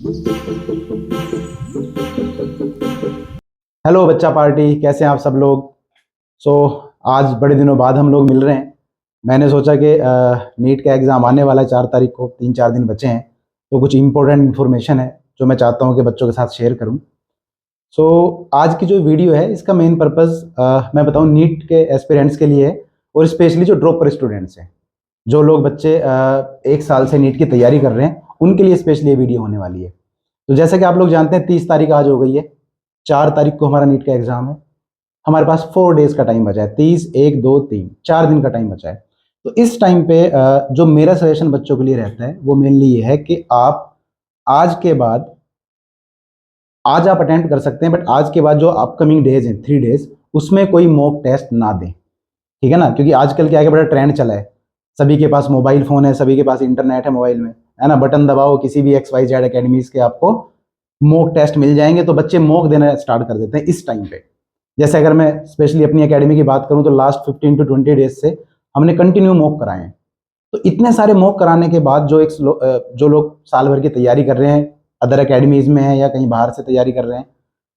Hello बच्चा party, कैसे हैं आप सब लोग। सो आज बड़े दिनों बाद हम लोग मिल रहे हैं। मैंने सोचा कि नीट का एग्ज़ाम आने वाला है 4 तारीख को, 3-4 दिन बचे हैं, तो कुछ इम्पोर्टेंट इन्फॉर्मेशन है जो मैं चाहता हूँ कि बच्चों के साथ शेयर करूँ। सो आज की जो वीडियो है इसका मेन पर्पज़ मैं बताऊँ नीट के एस्पिरेंट्स के लिए है, और स्पेशली जो ड्रॉपर स्टूडेंट्स हैं, जो लोग बच्चे 1 साल से नीट की तैयारी कर रहे हैं, उनके लिए स्पेशली ये वीडियो होने वाली है। तो जैसा कि आप लोग जानते हैं 30 तारीख आज हो गई है, 4 तारीख को हमारा नीट का एग्ज़ाम है। हमारे पास 4 डेज़ का टाइम बचा है, 30, 1, 2, 3, 4 दिन का टाइम बचा है। तो इस टाइम पे जो मेरा सजेशन बच्चों के लिए रहता है वो मेनली ये है कि आप आज के बाद, आज आप अटेम्प्ट कर सकते हैं, बट आज के बाद जो अपकमिंग डेज हैं 3 डेज़, उसमें कोई मॉक टेस्ट ना दें, ठीक है ना। क्योंकि आजकल क्या है कि बड़ा ट्रेंड चला है, सभी के पास मोबाइल फ़ोन है, सभी के पास इंटरनेट है मोबाइल में, है ना। बटन दबाओ, किसी भी XYZ अकेडमीज़ के आपको मॉक टेस्ट मिल जाएंगे। तो बच्चे मॉक देना स्टार्ट कर देते हैं इस टाइम पे। जैसे अगर मैं स्पेशली अपनी एकेडमी की बात करूं तो लास्ट 15 to 20 डेज से हमने कंटिन्यू मॉक कराए हैं। तो इतने सारे मॉक कराने के बाद जो लोग साल भर की तैयारी कर रहे हैं, अदर एकेडमीज में है या कहीं बाहर से तैयारी कर रहे हैं,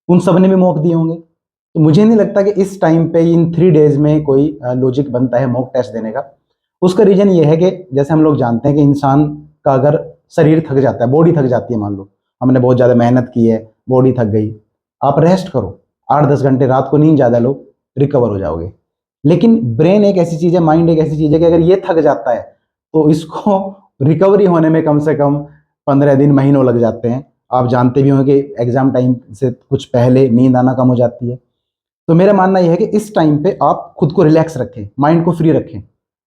उन सब ने भी मॉक दिए होंगे। तो मुझे नहीं लगता कि इस टाइम पे इन 3 डेज में कोई लॉजिक बनता है मॉक टेस्ट देने का। उसका रीज़न ये है कि जैसे हम लोग जानते हैं कि इंसान का अगर शरीर थक जाता है, बॉडी थक जाती है, मान लो हमने बहुत ज़्यादा मेहनत की है, बॉडी थक गई, आप रेस्ट करो, 8-10 घंटे रात को नींद ज़्यादा लो, रिकवर हो जाओगे। लेकिन ब्रेन एक ऐसी चीज़ है, माइंड एक ऐसी चीज़ है कि अगर ये थक जाता है तो इसको रिकवरी होने में कम से कम 15 दिन, महीनों लग जाते हैं। आप जानते भी होंगे कि एग्ज़ाम टाइम से कुछ पहले नींद आना कम हो जाती है। तो मेरा मानना यह है कि इस टाइम पे आप खुद को रिलैक्स रखें, माइंड को फ्री रखें।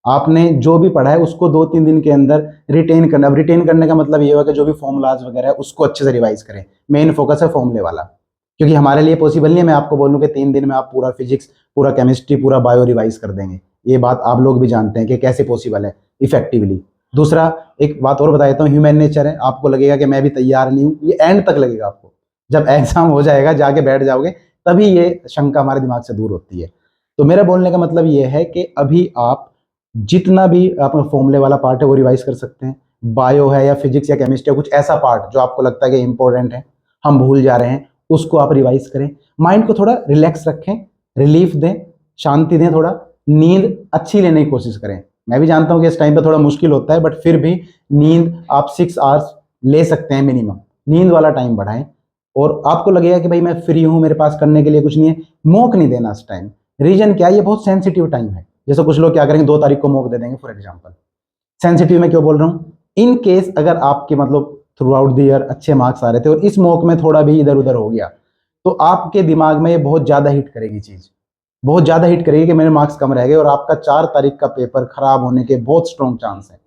आपने जो भी पढ़ा है उसको 2-3 दिन के अंदर रिटेन करना। अब रिटेन करने का मतलब ये होगा कि जो भी फॉर्मूलाज वगैरह है उसको अच्छे से रिवाइज करें। मेन फोकस है फॉर्मूले वाला, क्योंकि हमारे लिए पॉसिबल नहीं है मैं आपको बोलूँ कि 3 दिन में आप पूरा फिजिक्स, पूरा केमिस्ट्री, पूरा बायो रिवाइज कर देंगे। ये बात आप लोग भी जानते हैं कि कैसे पॉसिबल है इफेक्टिवली। दूसरा, एक बात और बता देता हूँ, ह्यूमन नेचर है, आपको लगेगा कि मैं भी तैयार नहीं हूँ, ये एंड तक लगेगा आपको। जब एग्जाम हो जाएगा, जाके बैठ जाओगे, तभी ये शंका हमारे दिमाग से दूर होती है। तो मेरा बोलने का मतलब ये है कि अभी आप जितना भी अपना फॉर्मूले वाला पार्ट है वो रिवाइज कर सकते हैं। बायो है या फिजिक्स या केमिस्ट्री, कुछ ऐसा पार्ट जो आपको लगता है कि इंपॉर्टेंट है, हम भूल जा रहे हैं, उसको आप रिवाइज करें। माइंड को थोड़ा रिलैक्स रखें, रिलीफ दें, शांति दें, थोड़ा नींद अच्छी लेने की कोशिश करें। मैं भी जानता हूँ कि इस टाइम पे थोड़ा मुश्किल होता है, बट फिर भी नींद आप 6 आवर्स ले सकते हैं मिनिमम। नींद वाला टाइम बढ़ाएं। और आपको लगेगा कि भाई मैं फ्री हूँ, मेरे पास करने के लिए कुछ नहीं है, मॉक नहीं देना इस टाइम। रीजन क्या है, ये बहुत सेंसिटिव टाइम है। जैसे कुछ लोग क्या करेंगे, 2 तारीख को मॉक दे देंगे फॉर एग्जाम्पल। सेंसिटिव में क्यों बोल रहा हूँ, इन केस अगर आपके मतलब थ्रू आउट द ईयर अच्छे मार्क्स आ रहे थे और इस मॉक में थोड़ा भी इधर उधर हो गया, तो आपके दिमाग में ये बहुत ज़्यादा हिट करेगी चीज़, बहुत ज़्यादा हिट करेगी कि मेरे मार्क्स कम रह गए, और आपका 4 तारीख का पेपर खराब होने के बहुत स्ट्रॉन्ग चांस है।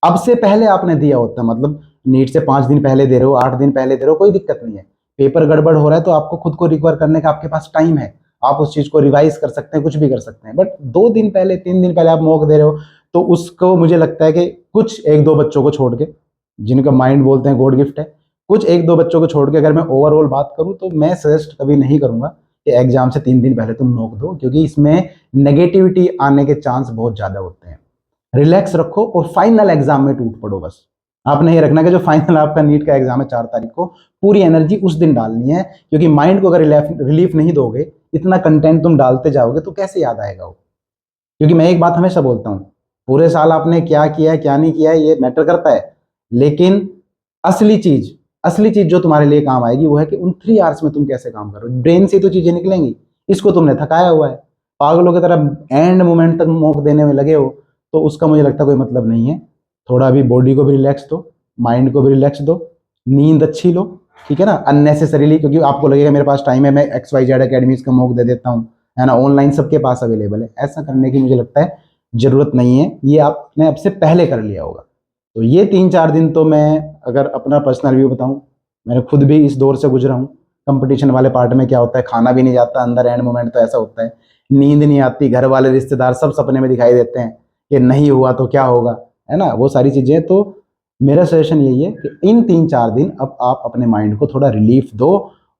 अब से पहले आपने दिया होता, मतलब नीट से 5 दिन पहले दे रहे हो, 8 दिन पहले दे रहे हो, कोई दिक्कत नहीं है। पेपर गड़बड़ हो रहा है तो आपको खुद को रिकवर करने का आपके पास टाइम है, आप उस चीज को रिवाइज कर सकते हैं, कुछ भी कर सकते हैं। बट 2 दिन पहले, 3 दिन पहले आप मॉक दे रहे हो, तो उसको मुझे लगता है कि कुछ 1-2 बच्चों को छोड़ के, जिनका माइंड बोलते हैं गॉड गिफ्ट है, कुछ 1-2 बच्चों को छोड़ के अगर मैं ओवरऑल बात करूं तो मैं सजेस्ट कभी नहीं करूंगा कि एग्जाम से 3 दिन पहले तुम मॉक दो, क्योंकि इसमें नेगेटिविटी आने के चांस बहुत ज्यादा होते हैं। रिलैक्स रखो और फाइनल एग्जाम में टूट पड़ो बस। आपने ये रखना कि जो फाइनल आपका नीट का एग्जाम है 4 तारीख को, पूरी एनर्जी उस दिन डालनी है, क्योंकि माइंड को अगर रिलीफ नहीं दोगे, इतना कंटेंट तुम डालते जाओगे तो कैसे याद आएगा वो। क्योंकि मैं एक बात हमेशा बोलता हूँ, पूरे साल आपने क्या किया है क्या नहीं किया है ये मैटर करता है, लेकिन असली चीज जो तुम्हारे लिए काम आएगी वो है कि उन 3 आवर्स में तुम कैसे काम करो। ब्रेन से तो चीजें निकलेंगी, इसको तुमने थकाया हुआ है, पागलों की तरह एंड मोमेंट तक मॉक देने में लगे हो, तो उसका मुझे लगता है कोई मतलब नहीं है। थोड़ा अभी बॉडी को भी रिलैक्स दो, माइंड को भी रिलैक्स दो, नींद अच्छी लो, ठीक है ना, अननेसेसरीली, क्योंकि आपको लगेगा मेरे पास टाइम है, मैं XYZ अकेडमीज का मॉक दे देता हूँ, है ना, ऑनलाइन सबके पास अवेलेबल है। ऐसा करने की मुझे लगता है जरूरत नहीं है, ये आपने अब से पहले कर लिया होगा। तो ये 3-4 दिन तो मैं अगर अपना पर्सनल व्यू बताऊं, मैंने खुद भी इस दौर से गुजरा हूँ। कंपटीशन वाले पार्ट में क्या होता है, खाना भी नहीं जाता अंदर, एंड मोमेंट तो ऐसा होता है, नींद नहीं आती, घर वाले रिश्तेदार सब सपने में दिखाई देते हैं कि नहीं हुआ तो क्या होगा, है ना, वो सारी चीज़ें। तो मेरा सजेशन यही है कि इन 3-4 दिन अब आप अपने माइंड को थोड़ा रिलीफ दो,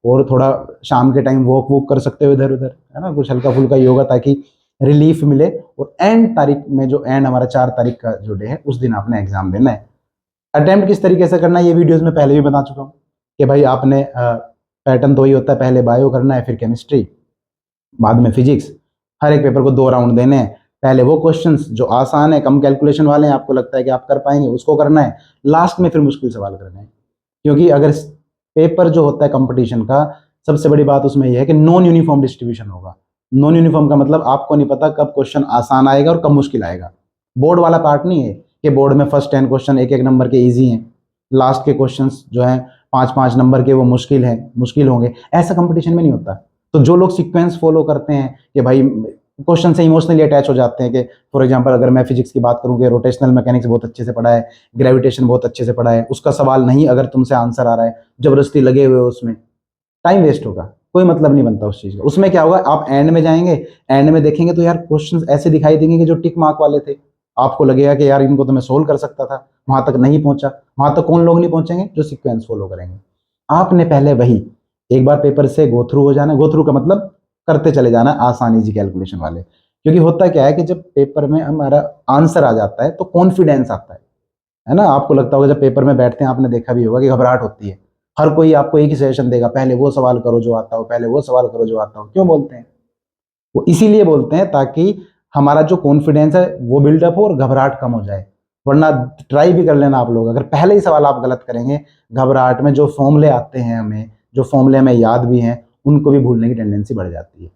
और थोड़ा शाम के टाइम वॉक वॉक कर सकते हो इधर उधर, है ना, कुछ हल्का फुल्का योगा, ताकि रिलीफ मिले। और एंड तारीख में, जो एंड हमारा 4 तारीख का जो डे है, उस दिन आपने एग्जाम देना है। अटेम्प्ट किस तरीके से करना है ये वीडियोस में पहले भी बता चुका हूँ, कि भाई आपने पैटर्न तो ही होता है, पहले बायो करना है, फिर केमिस्ट्री, बाद में फिजिक्स, हर एक पेपर को 2 राउंड देने हैं। पहले वो क्वेश्चंस जो आसान है, कम कैलकुलेशन वाले हैं, आपको लगता है कि आप कर पाएंगे, उसको करना है, लास्ट में फिर मुश्किल सवाल करने हैं। क्योंकि अगर पेपर जो होता है कंपटीशन का, सबसे बड़ी बात उसमें यह है कि नॉन यूनिफॉर्म डिस्ट्रीब्यूशन होगा। नॉन यूनिफॉर्म का मतलब आपको नहीं पता कब क्वेश्चन आसान आएगा और कब मुश्किल आएगा। बोर्ड वाला पार्ट नहीं है कि बोर्ड में फर्स्ट 10 क्वेश्चन 1-1 नंबर के ईजी हैं, लास्ट के क्वेश्चन जो हैं 5-5 नंबर के वो मुश्किल होंगे। ऐसा कंपटीशन में नहीं होता। तो जो लोग सीक्वेंस फॉलो करते हैं कि भाई क्वेश्चन से इमोशनली अटैच हो जाते हैं, कि फॉर एग्जांपल अगर मैं फिजिक्स की बात करूं कि रोटेशनल मैकेनिक्स बहुत अच्छे से पढ़ा है, ग्रेविटेशन बहुत अच्छे से पढ़ा है, उसका सवाल नहीं अगर तुमसे आंसर आ रहा है, जबरदस्ती लगे हुए हो उसमें, टाइम वेस्ट होगा, कोई मतलब नहीं बनता उस चीज़ का। उसमें क्या होगा, आप एंड में जाएंगे, एंड में देखेंगे तो यार क्वेश्चंस ऐसे दिखाई देंगे कि जो टिक मार्क वाले थे, आपको लगेगा कि यार इनको तो मैं सोल्व कर सकता था, वहां तक नहीं पहुंचा। वहां तक कौन लोग नहीं पहुंचेंगे, जो सीक्वेंस फॉलो करेंगे। आपने पहले वही एक बार पेपर से गो थ्रू हो जाना, गो थ्रू का मतलब करते चले जाना आसान इजी कैलकुलेशन वाले। क्योंकि होता क्या है कि जब पेपर में हमारा आंसर आ जाता है तो कॉन्फिडेंस आता है ना। आपको लगता होगा जब पेपर में बैठते हैं, आपने देखा भी होगा कि घबराहट होती है, हर कोई आपको एक ही सजेशन देगा, पहले वो सवाल करो जो आता हो, पहले वो सवाल करो जो आता हो। क्यों बोलते हैं वो? इसीलिए बोलते हैं ताकि हमारा जो कॉन्फिडेंस है वो बिल्डअप हो और घबराहट कम हो जाए। वरना ट्राई भी कर लेना आप लोग, अगर पहले ही सवाल आप गलत करेंगे, घबराहट में जो फॉर्मूले आते हैं हमें, जो फॉर्मूले हमें याद भी हैं, उनको भी भूलने की टेंडेंसी बढ़ जाती है।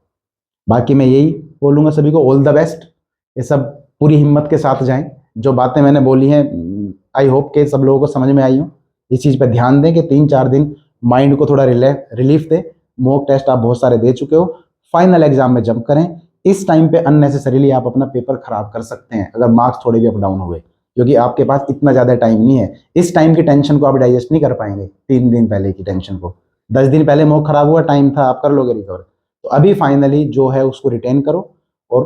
बाकी मैं यही बोलूँगा सभी को, ऑल द बेस्ट। ये सब पूरी हिम्मत के साथ जाएं। जो बातें मैंने बोली हैं, आई होप के सब लोगों को समझ में आई हो। इस चीज़ पे ध्यान दें कि 3-4 दिन माइंड को थोड़ा रिलीफ दे। मॉक टेस्ट आप बहुत सारे दे चुके हो, फाइनल एग्जाम में जंप करें। इस टाइम पे अननेसेसरीली आप अपना पेपर खराब कर सकते हैं अगर मार्क्स थोड़े भी अप डाउन हुए, क्योंकि आपके पास इतना ज़्यादा टाइम नहीं है। इस टाइम की टेंशन को आप डाइजेस्ट नहीं कर पाएंगे, 3 दिन पहले की टेंशन को। 10 दिन पहले मॉक खराब हुआ, टाइम था, आप कर लोगे रिकवर। तो अभी फाइनली जो है उसको रिटेन करो और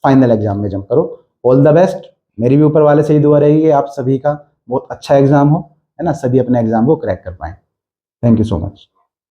फाइनल एग्जाम में जंप करो। All the best. मेरी भी ऊपर वाले से ही दुआ रहेगी कि आप सभी का बहुत अच्छा एग्जाम हो, है ना, सभी अपने एग्जाम को क्रैक कर पाएं। Thank you so much.